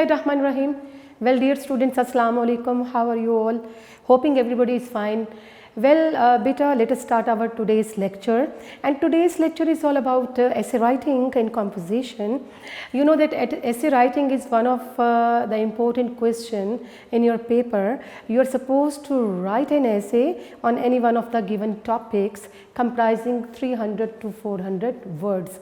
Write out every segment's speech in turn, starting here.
Bismillahirrahmanirrahim. Well, dear students, Assalamu alaikum. How are you all? Hoping everybody is fine. Well, beta, let us start our today's lecture. And today's lecture is all about essay writing and composition. You know that essay writing is one of the important question in your paper. You are supposed to write an essay on any one of the given topics comprising 300 to 400 words.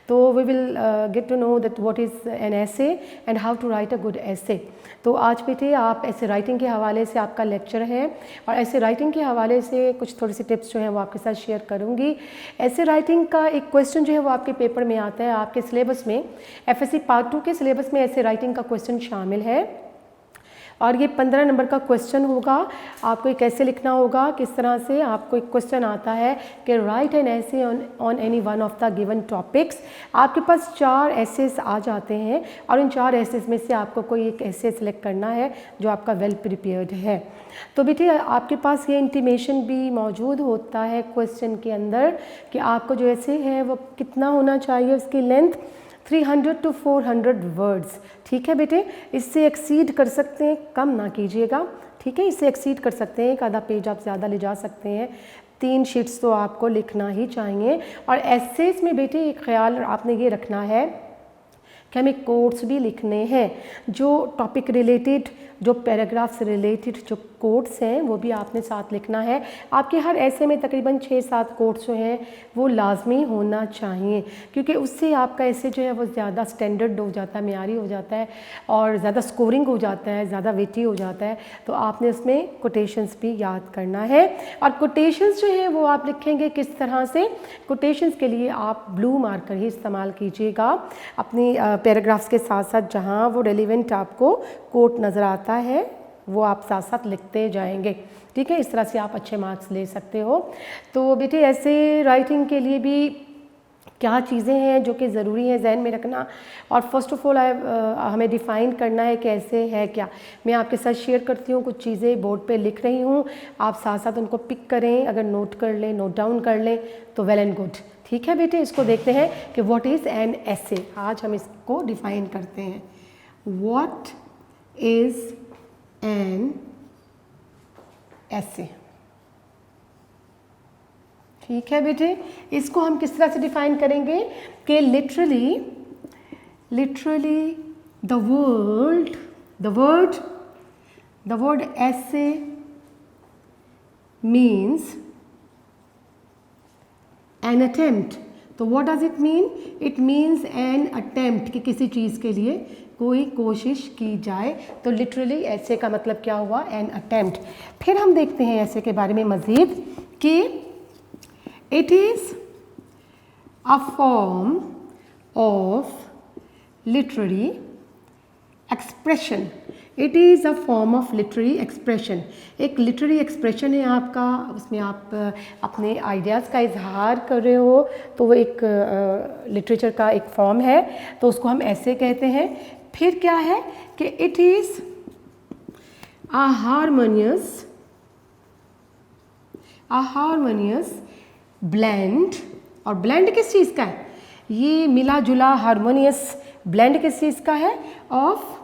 तो we will get to know that what is an essay and how to write a good essay. तो आज बेटे आप ऐसे writing के हवाले से आपका लेक्चर है और ऐसे राइटिंग के हवाले से कुछ थोड़ी सी टिप्स जो हैं वो आपके साथ शेयर करूंगी। ऐसे राइटिंग का एक क्वेश्चन जो है वो आपके पेपर में आता है, आपके सिलेबस में एफएससी पार्ट 2 के सिलेबस में ऐसे राइटिंग का क्वेश्चन शामिल है और ये 15 नंबर का क्वेश्चन होगा। आपको एक ऐसे लिखना होगा, किस तरह से आपको एक क्वेश्चन आता है कि राइट एन ऐसे on any one of the given topics. आपके पास 4 ऐसेस आ जाते हैं और इन 4 ऐसेस में से आपको कोई एक ऐसे सेलेक्ट करना है जो आपका वेल प्रिपेयर्ड है। तो बेटे आपके पास ये इंटीमेशन भी मौजूद होता है क्वेश्चन के अंदर कि आपको जो ऐसे है वो कितना होना चाहिए, उसकी लेंथ 300 to 400 वर्ड्स। ठीक है बेटे, इससे एक्सीड कर सकते हैं, कम ना कीजिएगा। ठीक है, इससे एक्सीड कर सकते हैं, एक आधा पेज आप ज़्यादा ले जा सकते हैं। 3 शीट्स तो आपको लिखना ही चाहिए। और एसेस में बेटे एक ख्याल आपने ये रखना है कि हमें कोट्स भी लिखने हैं, जो टॉपिक रिलेटेड, जो पैराग्राफ से रिलेटेड जो कोट्स हैं वो भी आपने साथ लिखना है। आपके हर ऐसे में तकरीबन 6-7 कोट्स जो हैं वो लाजमी होना चाहिए, क्योंकि उससे आपका ऐसे जो है वो ज़्यादा स्टैंडर्ड हो जाता है, मेयारी हो जाता है और ज़्यादा स्कोरिंग हो जाता है, ज़्यादा वेटी हो जाता है। तो आपने उसमें कोटेशंस भी याद करना है और कोटेशंस जो है वो आप लिखेंगे किस तरह से। कोटेशंस के लिए आप ब्लू मार्कर ही इस्तेमाल कीजिएगा अपनी पैराग्राफ्स के साथ साथ, जहाँ वो रेलिवेंट आपको कोट नज़र आता है वो आप साथ साथ लिखते जाएंगे। ठीक है, इस तरह से आप अच्छे मार्क्स ले सकते हो। तो बेटे ऐसे राइटिंग के लिए भी क्या चीज़ें हैं जो कि ज़रूरी है जहन में रखना, और फर्स्ट ऑफ ऑल हमें डिफ़ाइन करना है कि ऐसे है क्या। मैं आपके साथ शेयर करती हूँ, कुछ चीज़ें बोर्ड पे लिख रही हूँ, आप साथ साथ उनको पिक करें, अगर नोट कर लें, नोट डाउन कर लें तो वेल एंड गुड। ठीक है बेटे, इसको देखते हैं कि व्हाट इज़ एन ऐसे। आज हम इसको डिफ़ाइन करते हैं। व्हाट इज़ एन ऐसे। ठीक है बेटे, इसको हम किस तरह से डिफाइन करेंगे कि लिटरली द वर्ड ऐसे मीन्स एन अटेम्प्ट। तो what does it mean? It means an attempt, कि किसी चीज़ के लिए कोई कोशिश की जाए। तो लिटरली ऐसे का मतलब क्या हुआ? An attempt. फिर हम देखते हैं ऐसे के बारे में मज़ीद कि it is a form of literary expression. It is a form of literary expression. एक लिटरेरी एक्सप्रेशन है आपका, उसमें आप अपने आइडियाज़ का इजहार कर रहे हो, तो वो एक लिटरेचर का एक फॉर्म है, तो उसको हम ऐसे कहते हैं। फिर क्या है कि it is a harmonious blend. और ब्लेंड किस चीज़ का है? ये मिला जुला हारमोनियस ब्लेंड किस चीज़ का है? Of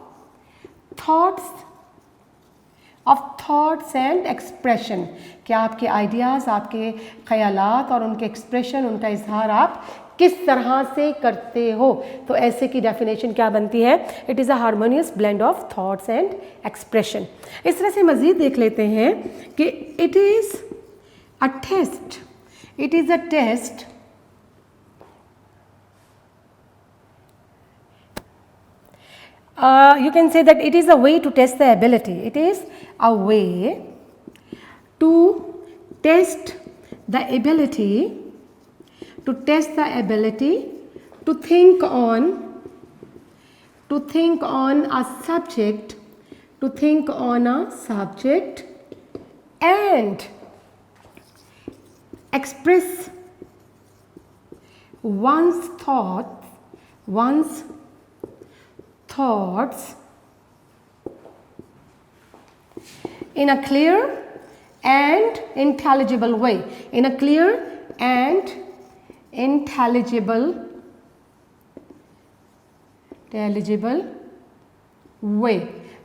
thoughts and expression. क्या आपके आइडियाज़, आपके ख्यालात और उनके एक्सप्रेशन, उनका इजहार आप किस तरह से करते हो। तो ऐसे की डेफिनेशन क्या बनती है? It is a harmonious blend of thoughts and expression. इस तरह से मज़ीद देख लेते हैं कि it is a test. It is a test you can say that it is a way to test the ability. It is a way to test the ability, to think on a subject, and express one's thoughts in a clear and intelligible way. In a clear and intelligible वे।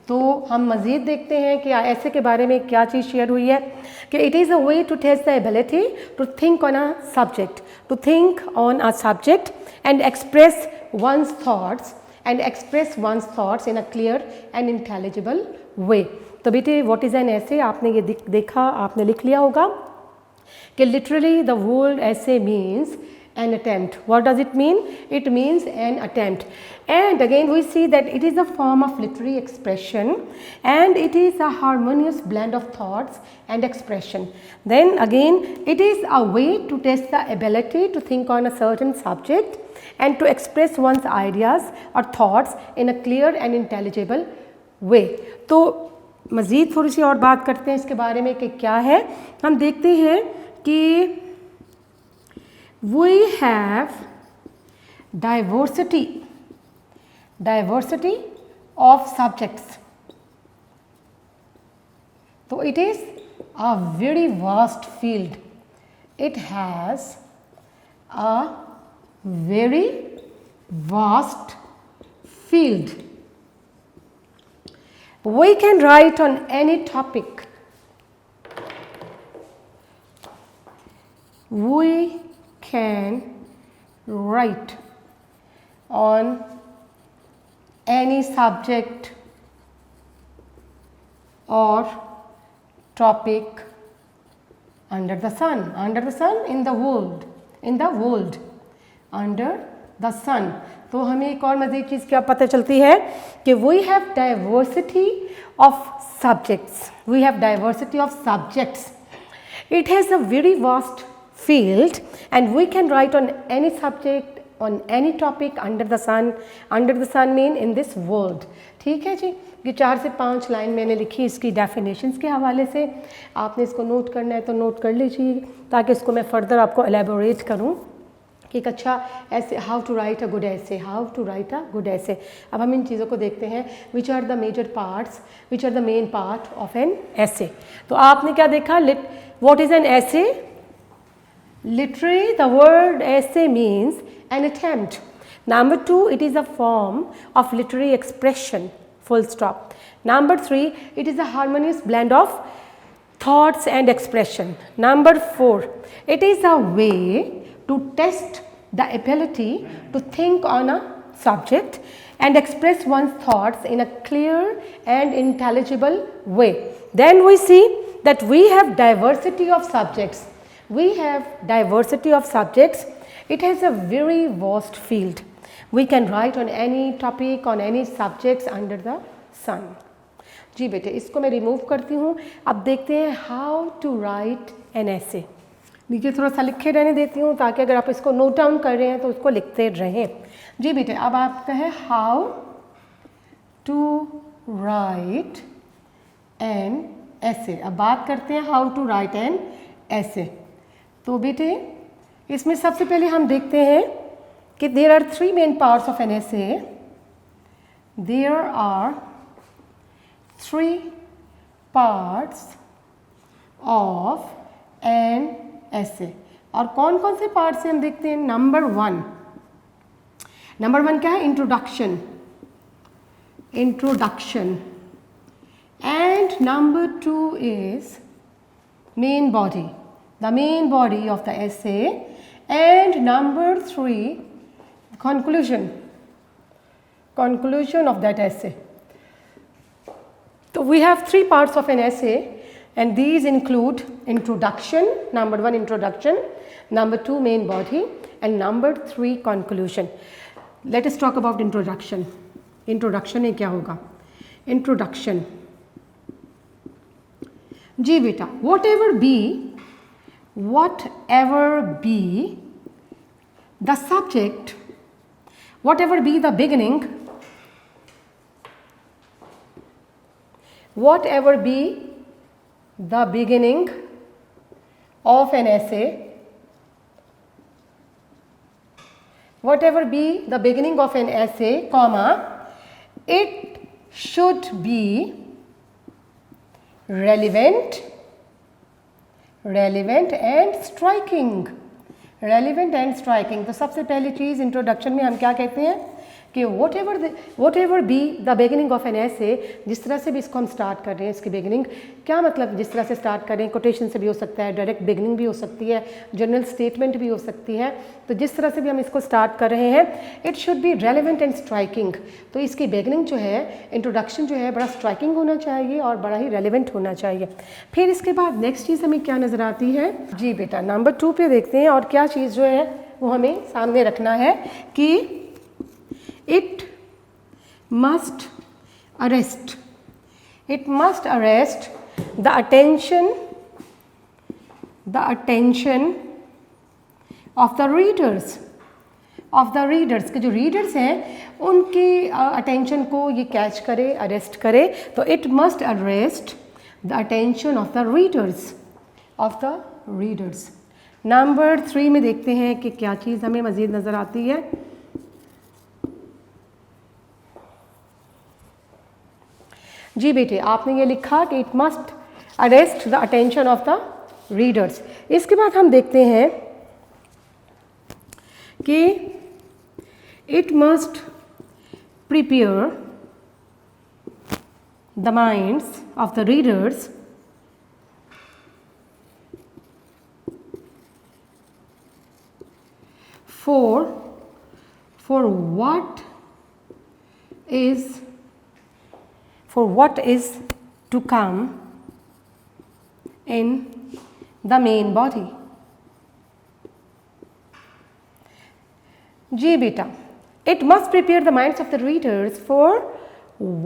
तो हम मज़ीद देखते हैं कि ऐसे के बारे में क्या चीज़ शेयर हुई है कि it is a way to test the ability to think on a subject, to think on a subject and express one's thoughts in a clear and intelligible way। तो बेटे व्हाट इज़ एन ऐसे, आपने ये देखा, आपने लिख लिया होगा कि literally the word essay means an attempt. What does it mean? It means an attempt. And again we see that it is a form of literary expression and it is a harmonious blend of thoughts and expression. Then again it is a way to test the ability to think on a certain subject and to express one's ideas or thoughts in a clear and intelligible way। तो मज़ीद थोड़ी सी और बात करते हैं इसके बारे में कि क्या है। हम देखते हैं कि we have diversity of subjects। तो it is a very vast field, it has a very vast field। We can write on any topic, we can write on any subject or topic under the sun, in the world, under the sun। तो हमें एक और मज़ीद चीज़ क्या पता चलती है कि we have diversity of subjects, it has a very vast field and we can write on any subject, on any topic under the sun mean in this world। ठीक है जी, ये 4 से 5 लाइन मैंने लिखी इसकी डेफिनेशंस के हवाले से, आपने इसको नोट करना है तो नोट कर लीजिए ताकि इसको मैं फर्दर आपको एलेबोरेट करूं कि एक अच्छा essay how to write a good essay. अब हम इन चीज़ों को देखते हैं, which are the main part of an essay. तो आपने क्या देखा, what is an essay? Literally, the word essay means an attempt. Number 2, it is a form of literary expression, full stop. Number 3, it is a harmonious blend of thoughts and expression. Number 4, it is a way to test the ability to think on a subject and express one's thoughts in a clear and intelligible way. Then we see that we have diversity of subjects. It has a very vast field. We can write on any topic, on any subjects under the sun। जी बेटे, इसको मैं remove करती हूँ। अब देखते हैं how to right N ऐसे। नीचे थोड़ा सा लिखे रहने देती हूँ ताकि अगर आप इसको नोट डाउन कर रहे हैं तो उसको लिखते रहें। जी बेटे, अब आपका है हाउ टू राइट एन ऐसे। अब बात करते हैं how to right N essay. तो बेटे इसमें सबसे पहले हम देखते हैं कि there are 3 main parts of an essay. There are 3 parts of an essay. और कौन कौन से पार्ट्स हैं हम देखते हैं। नंबर 1 क्या है? Introduction. And number 2 is main body, the main body of the essay, and number 3 conclusion of that essay। So we have 3 parts of an essay and these include introduction, number 1 introduction, number 2 main body and number 3 conclusion। Let us talk about introduction। introduction में क्या होगा? introduction जी बेटा, whatever be the subject, whatever be the beginning, of an essay, comma, it should be relevant and striking। तो सबसे पहली चीज़ introduction में हम क्या कहते हैं कि whatever be the beginning of an essay, जिस तरह से भी इसको हम स्टार्ट कर रहे हैं, इसकी बिगिनिंग क्या मतलब, जिस तरह से स्टार्ट कर रहे हैं, कोटेशन से भी हो सकता है, डायरेक्ट बिगिनिंग भी हो सकती है, जनरल स्टेटमेंट भी हो सकती है, तो जिस तरह से भी हम इसको स्टार्ट कर रहे हैं, it should be relevant and striking. तो इसकी बिगिनिंग जो है, इंट्रोडक्शन जो है, बड़ा स्ट्राइकिंग होना चाहिए और बड़ा ही रेलिवेंट होना चाहिए। फिर इसके बाद नेक्स्ट चीज़ हमें क्या नज़र आती है जी बेटा, नंबर 2 पे देखते हैं, और क्या चीज़ जो है वो हमें सामने रखना है कि it must arrest the attention of the readers, के जो रीडर्स हैं उनकी अटेंशन को ये कैच करे, अरेस्ट करे। तो it must arrest the attention of the readers. Number 3 में देखते हैं कि क्या चीज़ हमें मज़ीद नज़र आती है। जी बेटे, आपने ये लिखा कि it must arrest the attention of the readers. इसके बाद हम देखते हैं कि it must prepare the minds of the readers for what is to come in the main body। जी बेटा, it must prepare the minds of the readers for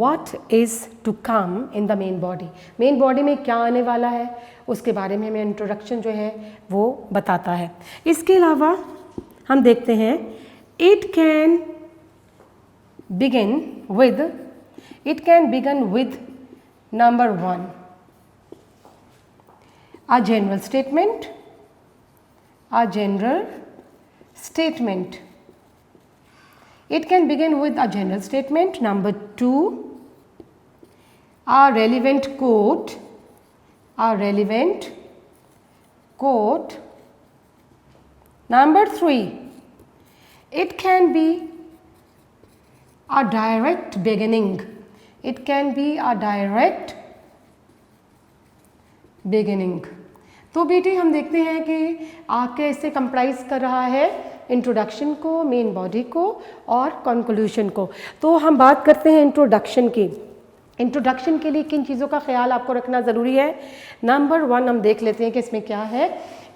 what is to come in the main body। Main body में क्या आने वाला है उसके बारे में हमें इंट्रोडक्शन जो है वो बताता है। इसके अलावा हम देखते हैं it can begin with number 1 a general statement। It can begin with a general statement। Number 2 a relevant quote। Number 3 it can be a direct beginning। तो बेटे हम देखते हैं कि आपके इससे कंप्राइज कर रहा है इंट्रोडक्शन को, मेन बॉडी को और कंक्लूजन को। तो हम बात करते हैं इंट्रोडक्शन की। इंट्रोडक्शन के लिए किन चीज़ों का ख्याल आपको रखना ज़रूरी है। नंबर 1 हम देख लेते हैं कि इसमें क्या है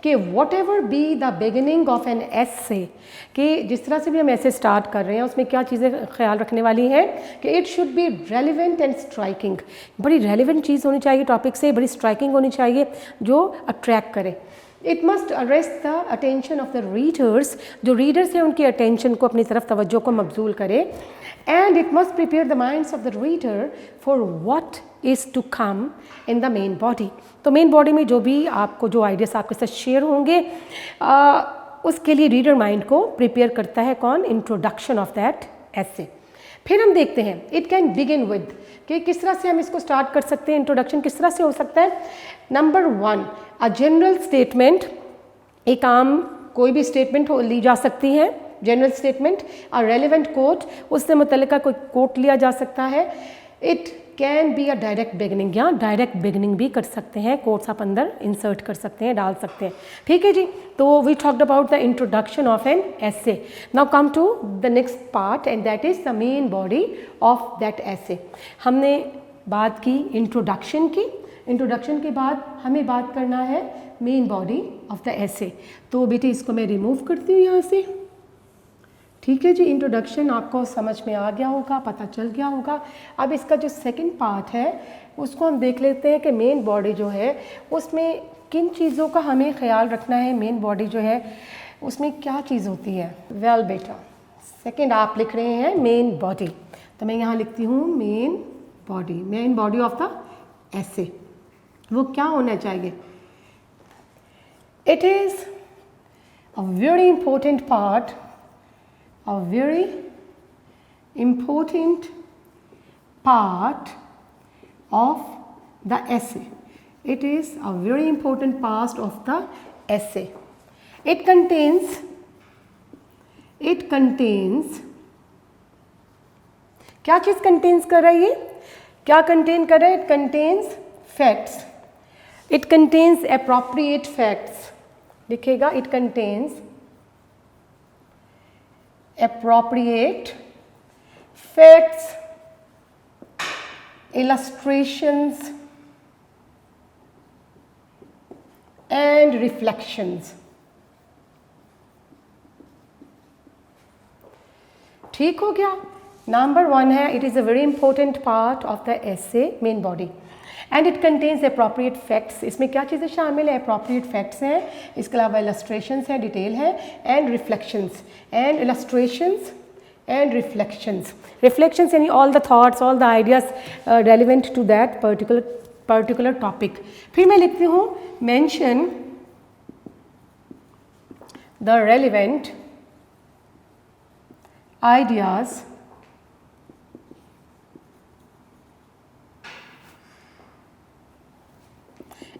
कि whatever be the beginning of an एसे, कि जिस तरह से भी हम ऐसे स्टार्ट कर रहे हैं उसमें क्या चीज़ें ख्याल रखने वाली हैं कि it should be relevant and striking. बड़ी रेलिवेंट चीज़ होनी चाहिए टॉपिक से, बड़ी स्ट्राइकिंग होनी चाहिए जो अट्रैक्ट करे। It must arrest the attention of the readers, जो रीडर्स हैं उनकी अटेंशन को, अपनी तरफ तवज्जो को मबजूल करे। And it must prepare the minds of the reader for what is to come in the main body. तो मेन बॉडी में जो भी आपको जो आइडियाज़ आपके साथ शेयर होंगे उसके लिए रीडर माइंड को प्रिपेयर करता है कौन, इंट्रोडक्शन ऑफ दैट एसे। फिर हम देखते हैं इट कैन बिगिन विद, कि किस तरह से हम इसको स्टार्ट कर सकते हैं, इंट्रोडक्शन किस तरह से हो सकता है। नंबर 1 अ जनरल स्टेटमेंट, एक आम कोई भी स्टेटमेंट ली जा सकती है, general statement. A relevant quote, उससे मुतल्लिका कोई कोट लिया जा सकता है। It can be a direct beginning, या डायरेक्ट बिगिनिंग भी कर सकते हैं, कोट्स आप अंदर इंसर्ट कर सकते हैं, डाल सकते हैं। ठीक है जी, तो we talked about the introduction of an essay. Now come to the next part and that is the main body of that essay. हमने बात की इंट्रोडक्शन की, इंट्रोडक्शन के बाद हमें बात करना है main body of the essay. तो बेटे इसको मैं रिमूव करती हूँ यहाँ से। ठीक है जी, इंट्रोडक्शन आपको समझ में आ गया होगा, पता चल गया होगा। अब इसका जो सेकंड पार्ट है उसको हम देख लेते हैं कि मेन बॉडी जो है उसमें किन चीज़ों का हमें ख्याल रखना है। मेन बॉडी जो है उसमें क्या चीज़ होती है। वेल बेटा, सेकंड आप लिख रहे हैं मेन बॉडी, तो मैं यहाँ लिखती हूँ main body of the essay. वो क्या होना चाहिए। It is a very important part, a very important part of the essay। It is a very important part of the essay। It contains क्या चीज़ कंटेन्स कर रहा है ये, क्या कंटेन कर रहा है, it contains facts, it contains appropriate facts, लिखेगा it contains appropriate facts, illustrations and reflections. ठीक हो गया। नंबर 1 है, it is a very important part of the essay main body and it contains appropriate facts. इसमें क्या चीज़ें शामिल है, अप्रोप्रिएट फैक्ट्स हैं, इसके अलावा इलस्ट्रेशंस हैं, डिटेल है, and reflections and illustrations and reflections. Reflections यानी all the thoughts, all the ideas relevant to that particular topic. फिर मैं लिखती हूँ mention the relevant ideas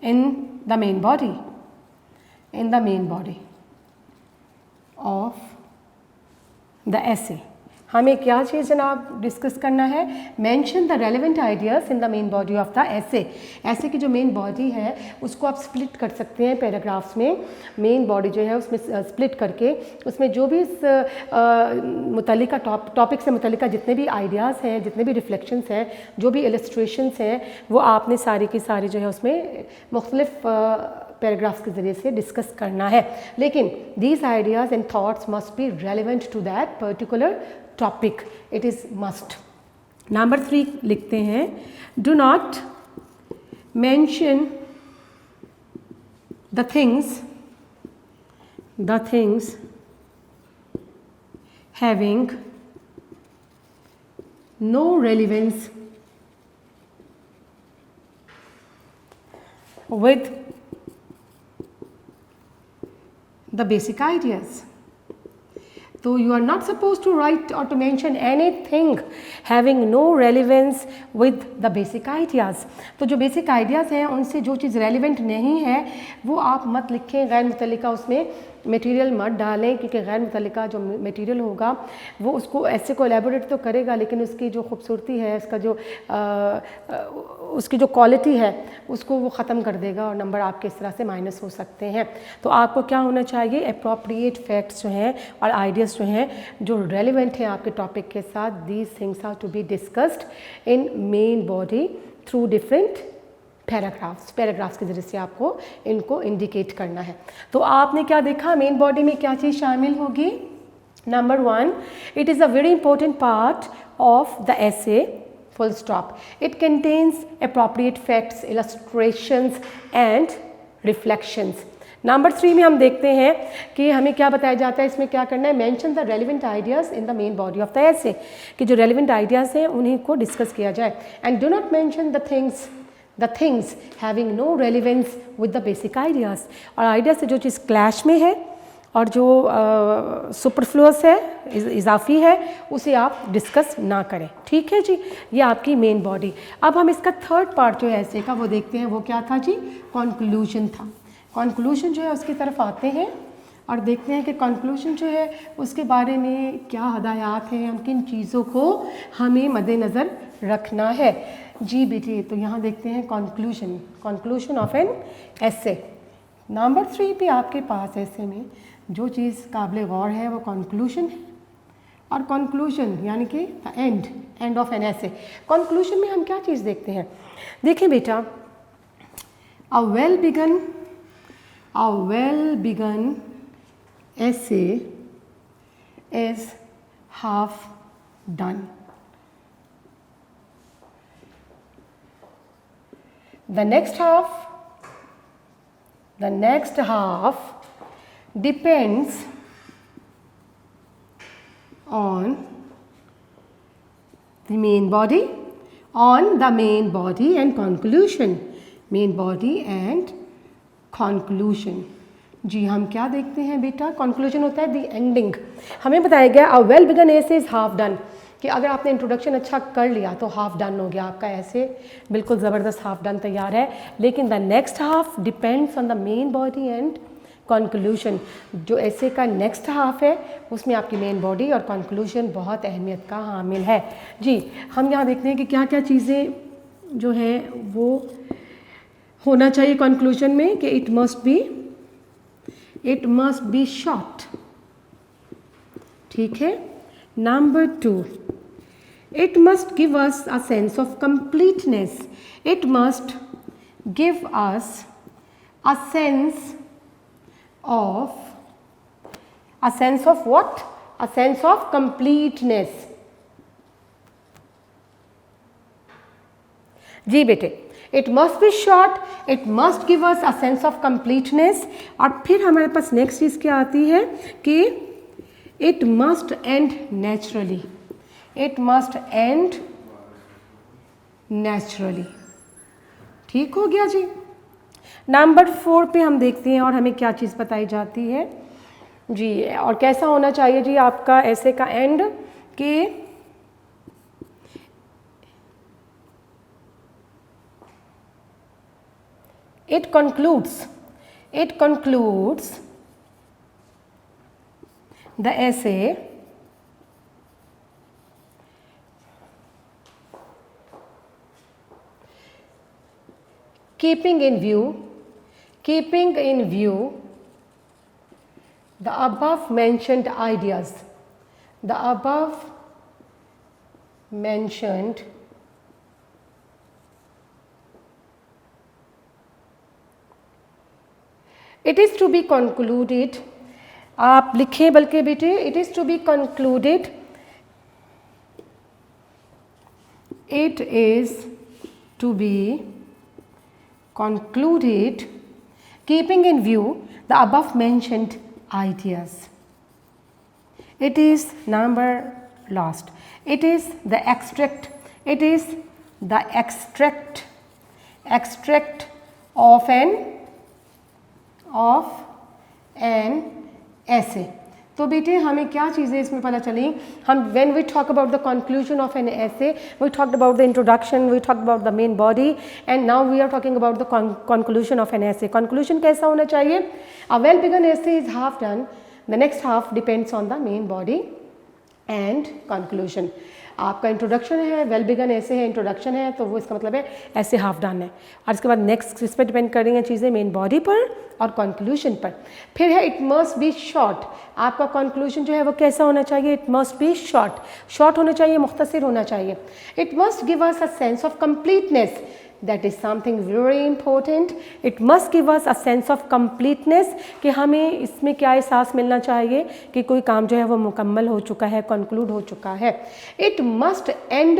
in the main body of the essay। हमें क्या चीज़ जनाब डिस्कस करना है, mention the relevant ideas in the main body of the ऐसे। ऐसे की जो मेन बॉडी है उसको आप स्प्लिट कर सकते हैं पैराग्राफ्स में। मेन बॉडी जो है उसमें स्प्लिट करके उसमें जो भी इस मुतल्लिका टॉपिक से मुतल्लिका जितने भी आइडियाज़ हैं, जितने भी रिफ्लेक्शंस हैं, जो भी इलस्ट्रेशंस हैं, वो आपने सारी की सारी जो है उसमें मुख्तलिफ पैराग्राफ्स के ज़रिए से डिस्कस करना है। लेकिन these ideas and thoughts must be relevant to that particular topic, it is must. Number 3 लिखते हैं, do not mention the things having no relevance with the basic ideas। So you are not supposed to write or to mention anything having no relevance with the basic ideas। तो जो basic ideas हैं उनसे जो चीज़ relevant नहीं है वो आप मत लिखें, गैर मुतल्लिका उसमें मटेरियल मत डालें, क्योंकि गैर मुतल्लिका जो मटेरियल होगा वो उसको ऐसे को एलेबोरेट तो करेगा लेकिन उसकी जो खूबसूरती है, उसका जो उसकी जो क्वालिटी है उसको वो ख़त्म कर देगा और नंबर आपके इस तरह से माइनस हो सकते हैं। तो आपको क्या होना चाहिए, अप्रोप्रिएट फैक्ट्स जो हैं और आइडियाज़ जो हैं जो रेलिवेंट हैं आपके टॉपिक के साथ, these things are to be discussed in main body through different paragraphs के ज़रिए से आपको इनको इंडिकेट करना है। तो आपने क्या देखा, मेन बॉडी में क्या चीज़ शामिल होगी। Number 1, it is a very important part of the essay, full stop। It contains appropriate facts, illustrations and reflections। Number 3 में हम देखते हैं कि हमें क्या बताया जाता है, इसमें क्या करना है, mention the relevant ideas in the main body of the essay, कि जो रेलिवेंट आइडियाज़ हैं उन्हीं को डिस्कस किया जाए। And do not mention the things having no relevance with the basic ideas. और आइडिया से जो चीज़ क्लैश में है और जो सुपरफ्लुअस है, इजाफी है, उसे आप डिस्कस ना करें। ठीक है जी, ये आपकी मेन बॉडी। अब हम इसका थर्ड पार्ट जो है ऐसे का वो देखते हैं, वो क्या था जी, कंक्लूजन था। कंक्लूजन जो है उसकी तरफ आते हैं और देखते हैं कि कंक्लूजन जो है उसके बारे में क्या हदायत हैं, हम किन चीज़ों को हमें मद्देनज़र रखना है। जी बेटी, तो यहाँ देखते हैं conclusion of an essay. Number 3 पे आपके पास ऐसे में जो चीज़ काबिल गौर है वो कंक्लूजन है। और कंक्लूजन यानी कि end of an essay. Conclusion में हम क्या चीज़ देखते हैं, देखिए बेटा, a well begin essay is half done। The next half depends on the main body and conclusion। जी, हम क्या देखते हैं बेटा, कंक्लूजन होता है दी एंडिंग। हमें बताया गया a well begin essay is half done, कि अगर आपने इंट्रोडक्शन अच्छा कर लिया तो हाफ डन हो गया आपका ऐसे, बिल्कुल ज़बरदस्त हाफ डन तैयार है। लेकिन the next half depends on the main body and conclusion. जो ऐसे का नेक्स्ट हाफ है उसमें आपकी मेन बॉडी और कंक्लूजन बहुत अहमियत का हामिल है। जी, हम यहाँ देखते हैं कि क्या क्या चीज़ें जो हैं वो होना चाहिए कंक्लूजन में, कि इट मस्ट बी शॉर्ट। ठीक है। Number 2, it must give us a sense of completeness. It must give us a sense of what? A sense of completeness. जी बेटे, it must be short, it must give us a sense of completeness। और फिर हमारे पास next चीज़ क्या आती है कि it must end naturally। It must end naturally। ठीक हो गया जी। नंबर 4 पे हम देखते हैं और हमें क्या चीज़ बताई जाती है जी, और कैसा होना चाहिए जी आपका ऐसे का एंड, कि it concludes the essay keeping in view the above mentioned ideas, it is to be concluded। आप लिखें बल्कि बेटे, it is to be concluded, it is to be concluded keeping in view the above mentioned ideas। It is number last, it is the extract of an essay। तो बेटे हमें क्या चीज़ें इसमें पता चली, हम when we talk about the conclusion of an essay, we talked about the introduction, we talked about the main body, and now we are talking about the conclusion of an essay। conclusion कैसा होना चाहिए? A well begun essay is half done, the next half depends on the main body and conclusion। आपका introduction है, well begin ऐसे है, introduction है, तो वो इसका मतलब है ऐसे हाफ डन है, और इसके बाद नेक्स्ट इस पर डिपेंड कर रही हैं चीज़ें मेन बॉडी पर और कंक्लूजन पर। फिर है इट मस्ट बी शॉर्ट। आपका कंक्लूजन जो है वो कैसा होना चाहिए? इट मस्ट बी शॉर्ट होना चाहिए, मुख्तसर होना चाहिए। It must give us a sense of completeness, that is something very important। it must give us a sense of completeness, कि हमें इसमें क्या एहसास मिलना चाहिए कि कोई काम जो है वो मुकम्मल हो चुका है, कंक्लूड हो चुका है। it must end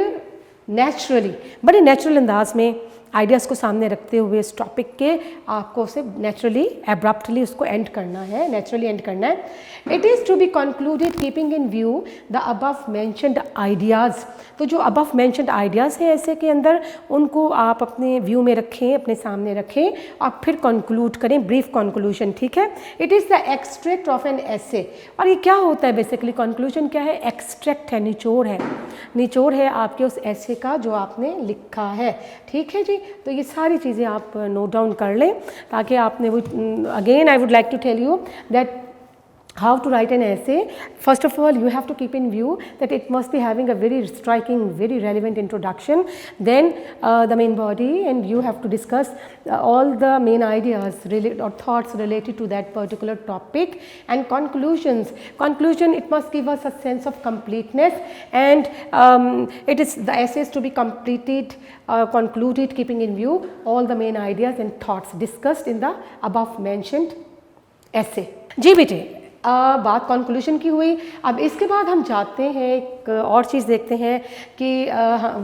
naturally, बड़े नेचुरल अंदाज में आइडियाज़ को सामने रखते हुए इस टॉपिक के आपको उसे नेचुरली एब्रप्टली उसको एंड करना है, नेचुरली एंड करना है। It is to be concluded keeping in view the above mentioned ideas. तो जो अबव मेंशन्ड आइडियाज़ हैं ऐसे के अंदर, उनको आप अपने व्यू में रखें, अपने सामने रखें और फिर कंक्लूड करें, ब्रीफ कंक्लूजन। ठीक है। It is the extract of an essay. और ये क्या होता है बेसिकली? कंक्लूजन क्या है? एक्सट्रैक्ट है, निचोड़ है आपके उस एसे का जो आपने लिखा है। ठीक है जी। तो ये सारी चीज़ें आप नोट डाउन कर लें ताकि आपने वो, again I would like to tell you that how to write an essay. First of all, you have to keep in view that it must be having a very striking, very relevant introduction, then the main body, and you have to discuss all the main ideas or thoughts related to that particular topic, and conclusion, it must give us a sense of completeness, and it is the essays to be concluded keeping in view all the main ideas and thoughts discussed in the above mentioned essay। जी बेटे, बात conclusion की हुई। अब इसके बाद हम जाते हैं एक और चीज़ देखते हैं कि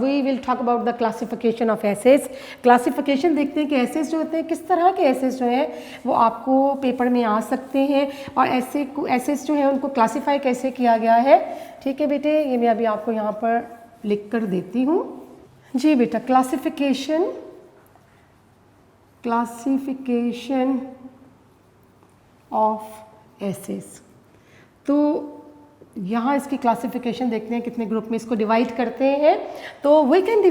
we will talk about the classification of essays. Classification देखते हैं कि एसेज जो होते हैं, किस तरह के एसेज जो हैं वो आपको पेपर में आ सकते हैं, और एसेज जो है उनको क्लासीफाई कैसे किया गया है। ठीक है बेटे, ये मैं अभी आपको यहाँ पर लिख कर देती हूँ। जी बेटा, क्लासिफिकेशन ऑफ एसेस। तो यहाँ इसकी क्लासिफिकेशन देखते हैं कितने ग्रुप में इसको डिवाइड करते हैं। तो वी कैन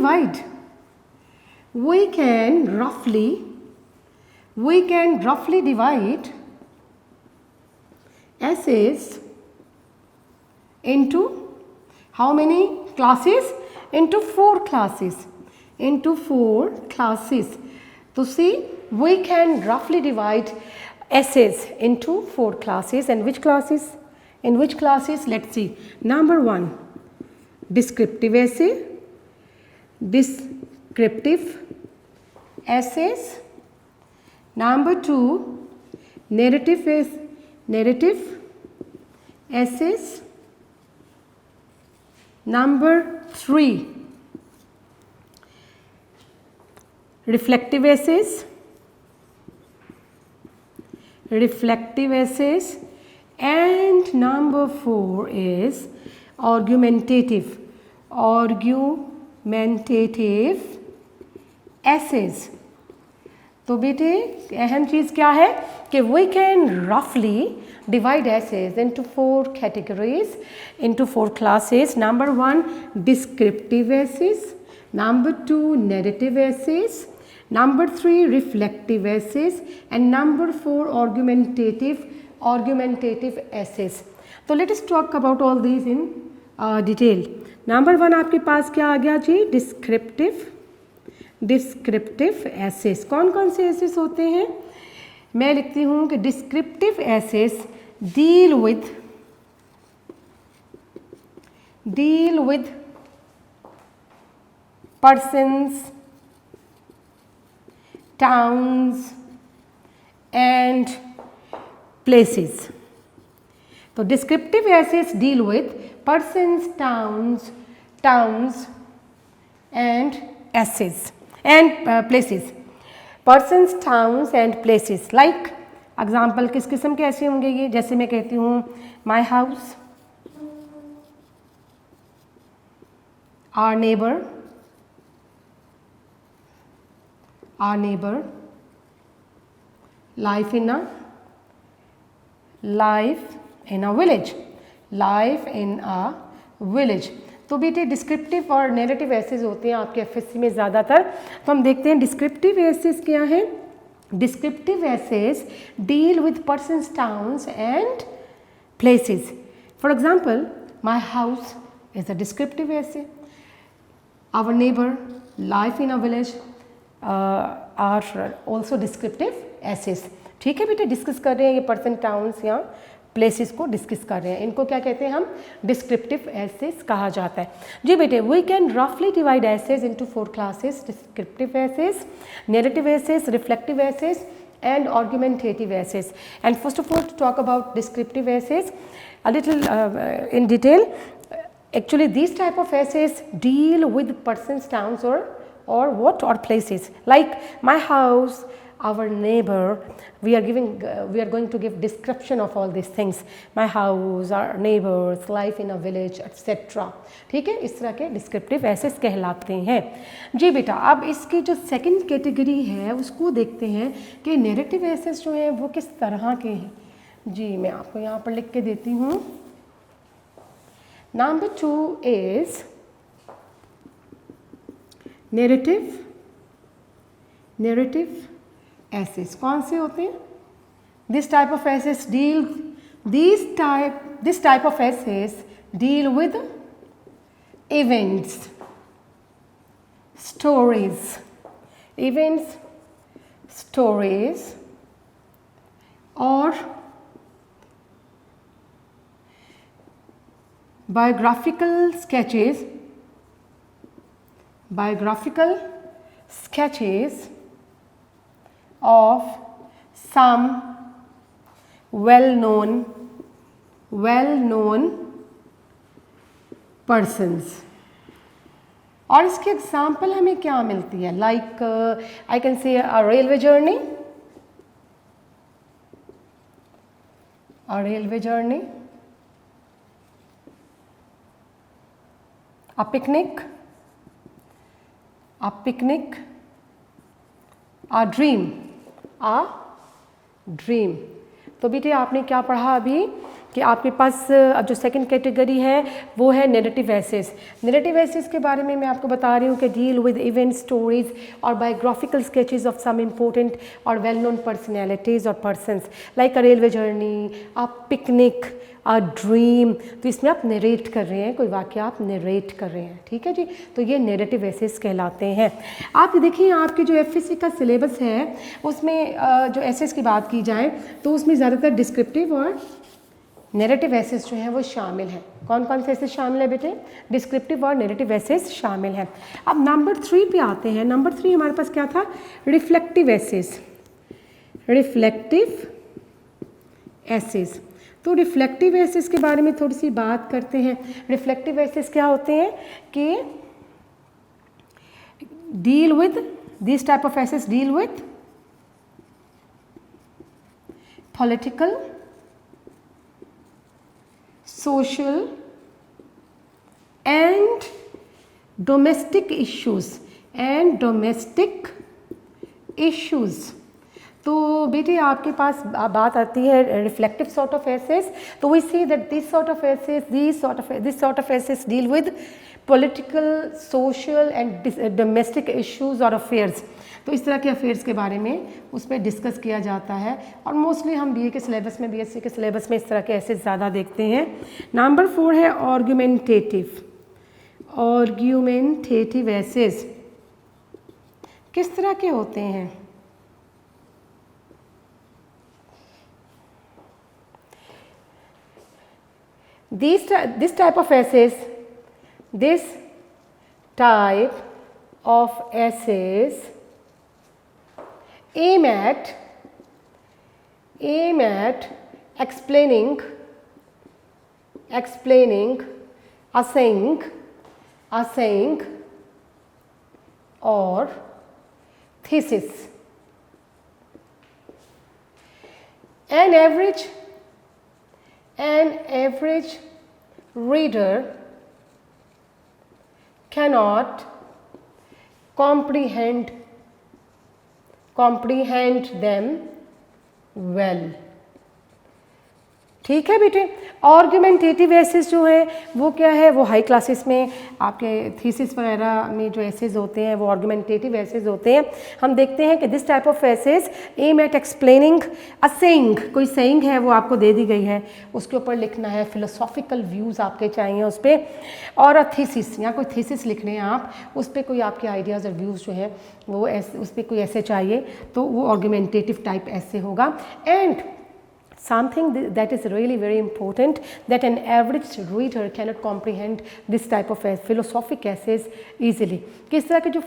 रफली divide essays into how many classes? Into 4 classes. Into 4 classes. So see, we can roughly divide essays into 4 classes. And which classes? In which classes? Let's see. Number 1, descriptive essay. Descriptive essays. Number 2, narrative essays. Number 3, reflective essays. And number 4 is argumentative essays. तो बेटे अहम चीज़ क्या है कि we can roughly divide essays into 4 categories, into 4 classes. Number 1, descriptive essays. Number 2, narrative essays. Number 3, reflective essays. And number 4, argumentative essays. So let us talk about all these in detail. Number 1 आपके पास क्या आ गया जी? Descriptive assess. कौन कौन से assess होते हैं? मैं लिखती हूँ कि descriptive essays deal with persons, towns and places. तो descriptive essays deal with persons, towns and places. Persons, towns and places. Like example किस किस्म के ऐसे होंगे ये? जैसे मैं कहती हूँ my house, our neighbor, life in a village. तो बेटे डिस्क्रिप्टिव और नैरेटिव एसेस होते हैं आपके एफएससी में ज़्यादातर. तो हम देखते हैं डिस्क्रिप्टिव एसेस क्या है. Descriptive essays deal with persons, towns and places. For example, my house is a descriptive essay. Our neighbour, life in a village are also descriptive essays. ठीक है बेटे, डिस्कस कर रहे हैं ये पर्सन, टाउन्स या प्लेसेस को डिस्कस कर रहे हैं. इनको क्या कहते हैं हम? डिस्क्रिप्टिव एसेस कहा जाता है. जी बेटे, वी कैन रफली divide essays into 4 classes: descriptive essays, narrative essays, reflective essays and argumentative essays. And first of all, to talk about descriptive essays a little in detail. Actually these type of essays deal with persons, towns or places. Like my house, our neighbor. We are going to give description of all these things. My house, our neighbors, life in a village, etc. ठीक है, इस तरह के descriptive assess कहलाते हैं. जी बेटा, अब इसकी जो सेकंड कैटेगरी है उसको देखते हैं कि नैरेटिव एसेस जो हैं वो किस तरह के हैं. जी मैं आपको यहाँ पर लिख के देती हूँ. Number 2 is narrative essays. कौन से होते हैं? This type of essays deal with events, stories or biographical sketches of some well-known persons. और इसके एग्जाम्पल हमें क्या मिलती है? Like I can say a railway journey, a picnic, a dream. तो बेटे आपने क्या पढ़ा अभी कि आपके पास अब जो सेकंड कैटेगरी है वो है नैरेटिव एसेस। नैरेटिव एसेस के बारे में मैं आपको बता रही हूँ कि डील विद इवेंट स्टोरीज और biographical sketches of some important और वेल नोन पर्सनैलिटीज़ और persons, like a railway journey, a picnic, a dream. तो इसमें आप नरेट कर रहे हैं, कोई वाक़या आप नरेट कर रहे हैं, ठीक है जी। तो ये नैरेटिव एसेस कहलाते हैं। आप देखिए आपके जो एफएससी का सिलेबस है उसमें जो एसेस की बात की जाए तो उसमें ज़्यादातर डिस्क्रिप्टिव और नैरेटिव एसेस जो हैं वो शामिल हैं। कौन कौन से एसेस शामिल है बेटे? डिस्क्रिप्टिव और नैरेटिव एसेस शामिल हैं। अब नंबर 3 पे आते हैं। नंबर 3 हमारे पास क्या था? Reflective essays. Reflective essays. तो रिफ्लेक्टिव एसेस के बारे में थोड़ी सी बात करते हैं। रिफ्लेक्टिव एसेस क्या होते हैं कि deal with this type of essays deal with political, social and domestic issues तो बेटे आपके पास बात आती है रिफ्लेक्टिव सॉर्ट ऑफ एसेस। तो we see that this sort of essays deal with political, social and domestic issues और affairs. तो इस तरह के अफेयर्स के बारे में उस पर डिस्कस किया जाता है और मोस्टली हम बीए के सिलेबस में, बीएससी के सिलेबस में इस तरह के एसेस ज़्यादा देखते हैं। नंबर 4 है आर्ग्यूमेंटेटिव एसेस। किस तरह के होते हैं? This type of essays aim at explaining a saying or thesis. An average reader cannot comprehend them well. ठीक है बेटे। आर्ग्यूमेंटेटिव एसेस जो है वो क्या है? वो हाई क्लासेस में आपके थीसिस वगैरह में जो एसेस होते हैं वो आर्ग्यूमेंटेटिव एसेस होते हैं। हम देखते हैं कि this type of essays aim at explaining a saying. कोई सेइंग है वो आपको दे दी गई है, उसके ऊपर लिखना है, फिलोसॉफिकल व्यूज़ आपके चाहिए उस पर, और अ थीसिस या कोई थीसिस लिख रहे हैं आप, उस पर कोई आपके आइडियाज़ और व्यूज़ जो है वो उस पर कोई ऐसे चाहिए तो वो आर्ग्यूमेंटेटिव टाइप ऐसे होगा। And something that is really very important, that an average reader cannot comprehend this type of philosophic essays easily। किस तरह के जो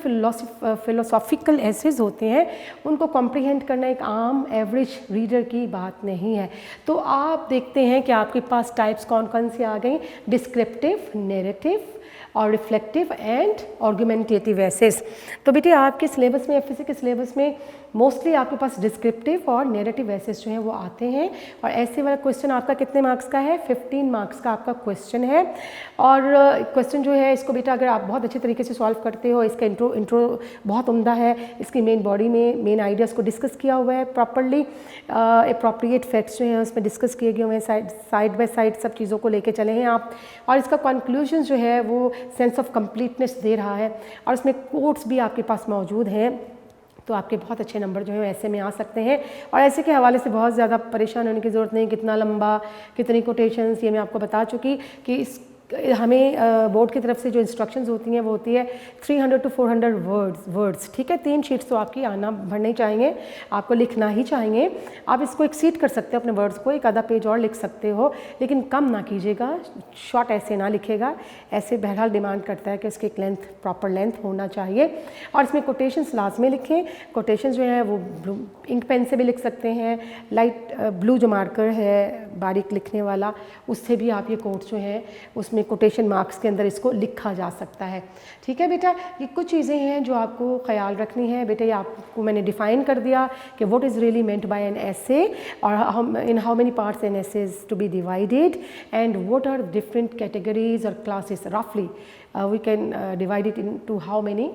philosophical essays होते हैं उनको comprehend करना एक आम average reader की बात नहीं है। तो आप देखते हैं कि आपके पास टाइप्स कौन कौन सी आ गई? डिस्क्रिप्टिव, नैरेटिव और रिफ्लेक्टिव एंड आर्ग्यूमेंटेटिव एसेस। तो बेटे आपके सिलेबस में, एफएससी के सिलेबस में मोस्टली आपके पास डिस्क्रिप्टिव और नैरेटिव एसेस जो हैं वो आते हैं। और ऐसे वाला क्वेश्चन आपका कितने मार्क्स का है? 15 मार्क्स का आपका क्वेश्चन है। और क्वेश्चन जो है इसको बेटा अगर आप बहुत अच्छे तरीके से सॉल्व करते हो, इसका इंट्रो बहुत उम्दा है, इसकी मेन बॉडी में मेन आइडियाज़ को डिस्कस किया हुआ है प्रॉपरली, अप्रोप्रिएट फैक्ट्स जो हैं उसमें डिस्कस किए गए हुए हैं, साइड बाय साइड सब चीज़ों को लेके चले हैं आप। और इसका कंक्लूजन जो है वो सेंस ऑफ कंप्लीटनेस दे रहा है और इसमें कोट्स भी आपके पास मौजूद हैं। तो आपके बहुत अच्छे नंबर जो है ऐसे में आ सकते हैं। और ऐसे के हवाले से बहुत ज़्यादा परेशान होने की ज़रूरत नहीं, कितना लंबा, कितनी कोटेशंस, ये मैं आपको बता चुकी कि इस हमें बोर्ड की तरफ से जो इंस्ट्रक्शंस होती हैं वो होती है 300 to 400 वर्ड्स। ठीक है, 3 शीट्स तो आपकी आना भरने चाहिए, आपको लिखना ही चाहिए। आप इसको एक्सीड कर सकते हो अपने वर्ड्स को, एक आधा पेज और लिख सकते हो, लेकिन कम ना कीजिएगा, शॉर्ट ऐसे ना लिखेगा। ऐसे बहरहाल डिमांड करता है कि इसकी एक लेंथ, प्रॉपर लेंथ होना चाहिए। और इसमें कोटेशंस लाजमी लिखें। कोटेशंस जो है वो इंक पेन से भी लिख सकते हैं, लाइट ब्लू जो मार्कर है बारीक लिखने वाला, उससे भी आप ये कोट्स जो हैं उसमें कोटेशन मार्क्स के अंदर इसको लिखा जा सकता है। ठीक है बेटा, ये कुछ चीज़ें हैं जो आपको ख्याल रखनी है। बेटा ये आपको मैंने डिफ़ाइन कर दिया कि what is really meant by an essay और in how many parts an essay is to be divided and what are different categories और क्लासेस। रफली we can divide it into how many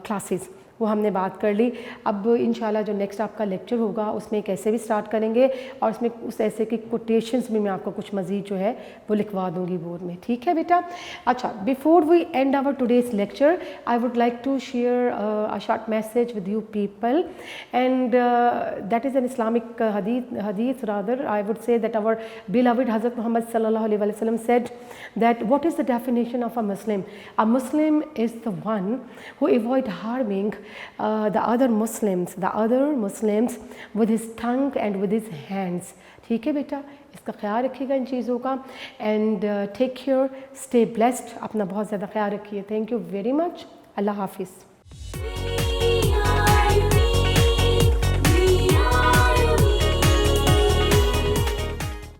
classes. वो हमने बात कर ली। अब इंशाल्लाह जो नेक्स्ट आपका लेक्चर होगा उसमें एक ऐसे भी स्टार्ट करेंगे और उसमें उस ऐसे की कोटेशंस भी मैं आपको कुछ मज़ीद जो है वो लिखवा दूँगी बोर्ड में, ठीक है बेटा। अच्छा, before we end our today's lecture I would like to share a short message with you people, and that is an Islamic hadith rather. I would say that our beloved Hazrat Muhammad sallallahu alaihi wasallam said that what is the definition of a Muslim? A Muslim is the one who avoid harming the other Muslims with his tongue and with his hands. ठीक है बेटा, इसका ख्याल रखिएगा इन चीज़ों का। And take care, stay blessed, अपना बहुत ज़्यादा ख्याल रखिए। Thank you very much. अल्लाह हाफिज़।